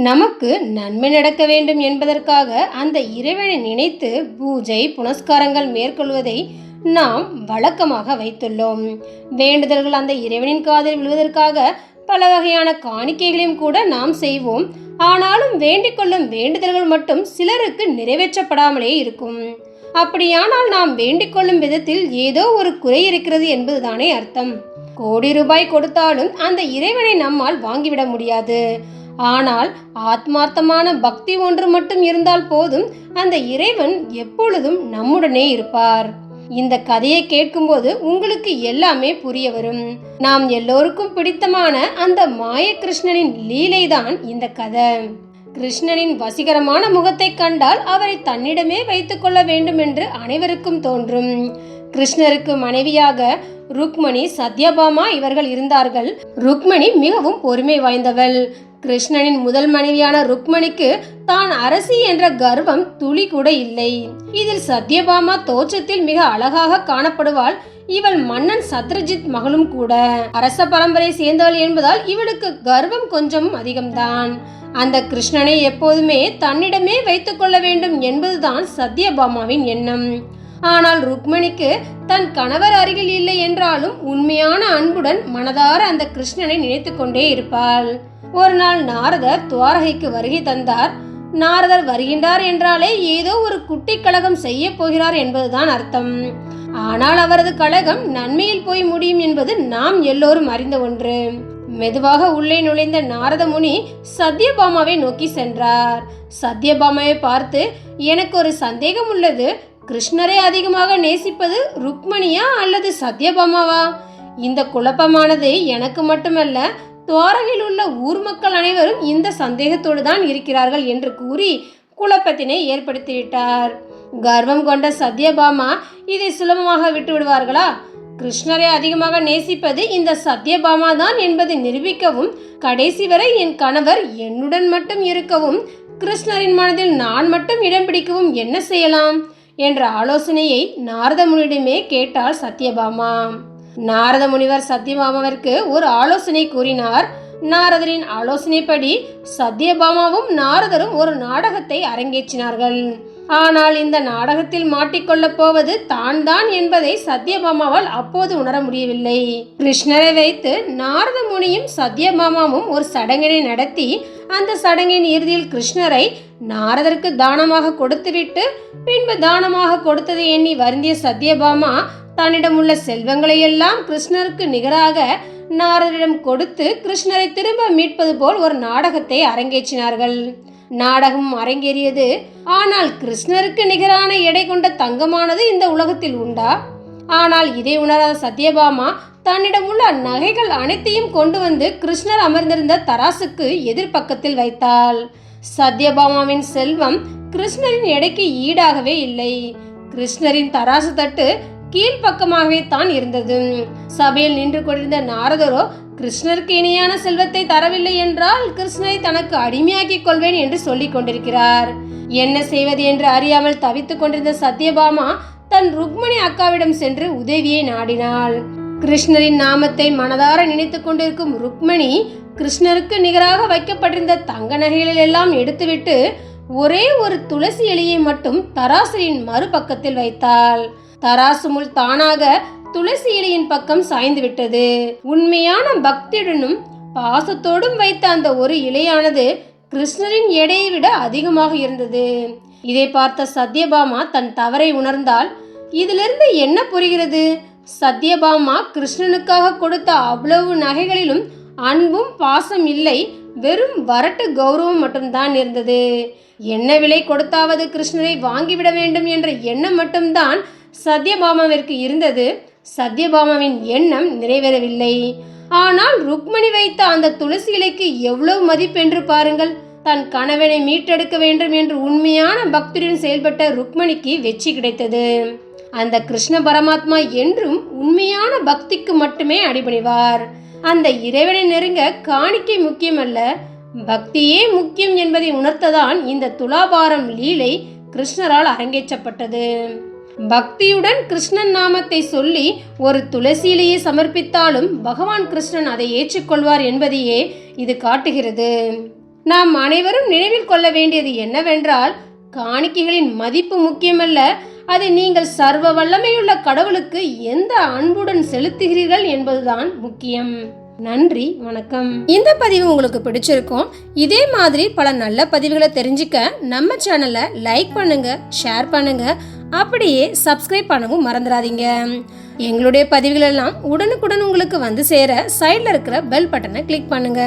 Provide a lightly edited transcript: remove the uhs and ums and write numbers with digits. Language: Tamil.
நமக்கு நன்மை நடக்க வேண்டும் என்பதற்காக அந்த இறைவனை நினைத்து பூஜை புனஸ்காரங்கள் மேற்கொள்வதை நாம் வழக்கமாக வைத்துள்ளோம். வேண்டுதல்கள் அந்த இறைவனின் காதில் விழுவதற்காக பல வகையான காணிக்கைகளையும் கூட நாம் செய்வோம். ஆனாலும் வேண்டிக் கொள்ளும் வேண்டுதல்கள் மட்டும் சிலருக்கு நிறைவேற்றப்படாமலே இருக்கும். அப்படியானால் நாம் வேண்டிக் கொள்ளும் விதத்தில் ஏதோ ஒரு குறை இருக்கிறது என்பதுதானே அர்த்தம். கோடி ரூபாய் கொடுத்தாலும் அந்த இறைவனை நம்மால் வாங்கிவிட முடியாது. ஆனால் ஆத்மார்த்தமான பக்தி ஒன்று மட்டும் இருந்தால் போதும், அந்த இறைவன் எப்பொழுதும் நம்முடனே இருப்பார். இந்த கதையை கேட்கும்போது உங்களுக்கு எல்லாமே புரிய வரும். நாம் எல்லோருக்கும் பிடித்தமான அந்த மாய கிருஷ்ணனின் லீலைதான் இந்த கதை. கிருஷ்ணனின் வசீகரமான முகத்தை கண்டால் அவரை தன்னிடமே வைத்துக் கொள்ள வேண்டும் என்று அனைவருக்கும் தோன்றும். கிருஷ்ணருக்கு மனைவியாக ருக்மணி, சத்யபாமா இவர்கள் இருந்தார்கள். ருக்மணி மிகவும் பொறுமை வாய்ந்தவள். கிருஷ்ணனின் முதல் மனைவியான ருக்மணிக்கு தான் அரசி என்ற கர்வம் துளி கூட இல்லை. இதில் சத்யபாமா தோற்றத்தில் மிக அழகாக காணப்படுவாள். இவள் மன்னன் சத்ரஜித் மகளும் கூட. அரச பரம்பரை சேர்ந்தவள் என்பதால் இவளுக்கு கர்வம் கொஞ்சம் அதிகம்தான். அந்த கிருஷ்ணனை எப்போதுமே தன்னிடமே வைத்துக் கொள்ள வேண்டும் என்பதுதான் சத்யபாமாவின் எண்ணம். ஆனால் ருக்மணிக்கு தன் கணவர் அருகில் இல்லை என்றாலும் உண்மையான அன்புடன் மனதார அந்த கிருஷ்ணனை நினைத்து கொண்டே இருப்பாள். ஒரு நாள் நாரதர் துவாரகைக்கு வருகை தந்தார். நாரதர் வருகின்றார் என்றாலே ஏதோ ஒரு குட்டி கழகம் செய்ய போகிறார் என்பதுதான் அர்த்தம். ஆனால் அவரது கழகம் நன்மையில் போய் முடியும் என்பது நாம் எல்லோரும் அறிந்த ஒன்று. மெதுவாக உள்ளே நுழைந்த நாரத முனி சத்யபாமாவை நோக்கி சென்றார். சத்யபாமாவை பார்த்து, எனக்கு ஒரு சந்தேகம் உள்ளது. கிருஷ்ணரை அதிகமாக நேசிப்பது ருக்மணியா அல்லது சத்யபாமாவா? இந்த குழப்பமானது எனக்கு மட்டுமல்ல, துவாரகையில் உள்ள ஊர் மக்கள் அனைவரும் இந்த சந்தேகத்தோடு தான் இருக்கிறார்கள் என்று கூறி குழப்பத்தினை ஏற்படுத்திவிட்டார். கர்வம் கொண்ட சத்யபாமா இதை சுலபமாக விட்டு விடுவார்களா? கிருஷ்ணரை அதிகமாக நேசிப்பது இந்த சத்யபாமா தான் என்பதை நிரூபிக்கவும், கடைசி வரை என் கணவர் என்னுடன் மட்டும் இருக்கவும், கிருஷ்ணரின் மனதில் நான் மட்டும் இடம் பிடிக்கவும் என்ன செய்யலாம் என்ற ஆலோசனையை நாரத முனியிடமே கேட்டாள் சத்யபாமா. நாரத முனிவர் சத்யபாமாவிற்கு ஒரு ஆலோசனை கூறினார். நாரதரின் ஆலோசனைப்படி சத்யபாமாவும் நாரதரும் ஒரு நாடகத்தை அரங்கேற்றினார்கள். ஆனால் இந்த நாடகத்தில் மாட்டிக்கொள்ளப் போவது தான் தான் என்பதை சத்யபாமாவால் அப்போது உணர முடியவில்லை. கிருஷ்ணரை வைத்து நாரத முனியும் சத்யபாமாவும் ஒரு சடங்கினை நடத்தி அந்த சடங்கின் இறுதியில் கிருஷ்ணரை நாரதருக்கு தானமாக கொடுத்துவிட்டு பின்பு தானமாக கொடுத்ததை எண்ணி வருந்திய சத்யபாமா தன்னிடம் உள்ள செல்வங்களை எல்லாம் கிருஷ்ணருக்கு நிகராக நாரதரிடம் கொடுத்து கிருஷ்ணரை திரும்ப மீட்பது போல் ஒரு நாடகத்தை அரங்கேற்றினார்கள். நாடகம் அரங்கேறியது. ஆனால் கிருஷ்ணருக்கு நிகரான எடை கொண்ட தங்கமானது இந்த உலகத்தில் உண்டா? ஆனால் இதை உணராத சத்யபாமா தன்னிடம் உள்ள நகைகள் அனைத்தையும் கொண்டு வந்து கிருஷ்ணர் அமர்ந்திருந்த தராசுக்கு எதிர்பக்கத்தில் வைத்தாள். சத்யபாமாவின் செல்வம் கிருஷ்ணரின் எடைக்கு ஈடாகவே இல்லை. கிருஷ்ணரின் தராசு தட்டு கீழ்பக்கமாகவே தான் இருந்தது. சபையில் நின்று கொண்டிருந்த நாரதரோ கிருஷ்ணருக்கு இணையான செல்வத்தை தரவில்லை என்றால் கிருஷ்ணரை தனக்கு அடிமையாக்கிக் கொள்வேன் என்று சொல்லிக் கொண்டிருக்கிறார். என்ன செய்வது என்று அறியாமல் தவித்துக் கொண்டிருந்த சத்யபாமா தன் ருக்மணி அக்காவிடம் சென்று உதவியை நாடினாள். கிருஷ்ணரின் நாமத்தை மனதார நினைத்துக் கொண்டிருக்கும் ருக்மணி கிருஷ்ணருக்கு நிகராக வைக்கப்பட்டிருந்த தங்க நகைகளில் எல்லாம் எடுத்துவிட்டு ஒரே ஒரு துளசி இலையை மட்டும் தராசின் மறுபக்கத்தில் வைத்தாள். தராசு முள் தானாக துளசி இலையின் பக்கம் சாய்ந்து விட்டது. உண்மையான பக்தியுடனும் பாசத்தோடும் வைத்த அந்த ஒரு இலையானது கிருஷ்ணரின் எடையை விட அதிகமாக இருந்தது. இதை பார்த்த சத்யபாமா தன் தவறை உணர்ந்தால். இதிலிருந்து என்ன புரிகிறது? சத்யபாமா கிருஷ்ணனுக்காக கொடுத்த அவ்வளவு நகைகளிலும் அன்பும் பாசம் இல்லை, வெறும் வரட்டு கௌரவம் மட்டும்தான் இருந்தது. என்ன விலை கொடுத்தாவது கிருஷ்ணரை வாங்கிவிட வேண்டும் என்ற எண்ணம் மட்டும்தான் சத்யபாமாவிற்கு இருந்தது. சத்யபாமாவின் எண்ணம் நிறைவேறவில்லை. ஆனால் ருக்மணி வைத்த அந்த துளசி இலைக்கு எவ்வளவு மதிப்பென்று பாருங்கள். தன் கணவனை மீட்டெடுக்க வேண்டும் என்று உண்மையான பக்தியுடன் செயல்பட்ட ருக்மணிக்கு வெற்றி கிடைத்தது. அந்த கிருஷ்ண பரமாத்மா என்றும் உண்மையான பக்திக்கு மட்டுமே அடிபணிவார். அந்த இறைவனை நெருங்க காணிக்கை முக்கியமல்ல, பக்தியே முக்கியம் என்பதை உணர்த்ததான் இந்த துலாபாரம் லீலை கிருஷ்ணரால் அரங்கேற்றப்பட்டது. பக்தியுடன் கிருஷ்ணன் நாமத்தை சொல்லி ஒரு துளசியிலேயே சமர்ப்பித்தாலும் பகவான் கிருஷ்ணன் அதை ஏற்றுக்கொள்வார் என்பதையே இது காட்டுகிறது. நாம் அனைவரும் நினைவில் கொள்ள வேண்டியது என்னவென்றால், காணிக்கைகளின் மதிப்பு முக்கியமல்ல, அதை நீங்கள் சர்வ வல்லமையுள்ள கடவுளுக்கு எந்த அன்புடன் செலுத்துகிறீர்கள் என்பதுதான் முக்கியம். நன்றி, வணக்கம். இந்த பதிவு உங்களுக்கு பிடிச்சிருக்கும். இதே மாதிரி பல நல்ல பதிவுகளை தெரிஞ்சுக்க நம்ம சேனலை லைக் பண்ணுங்க, ஷேர் பண்ணுங்க, அப்படியே சப்ஸ்கிரைப் பண்ணவும் மறந்துடாதீங்க. எங்களுடைய பதிவுகள் எல்லாம் உடனுக்குடன் உங்களுக்கு வந்து சேர சைடில் இருக்கிற பெல் பட்டனை கிளிக் பண்ணுங்க.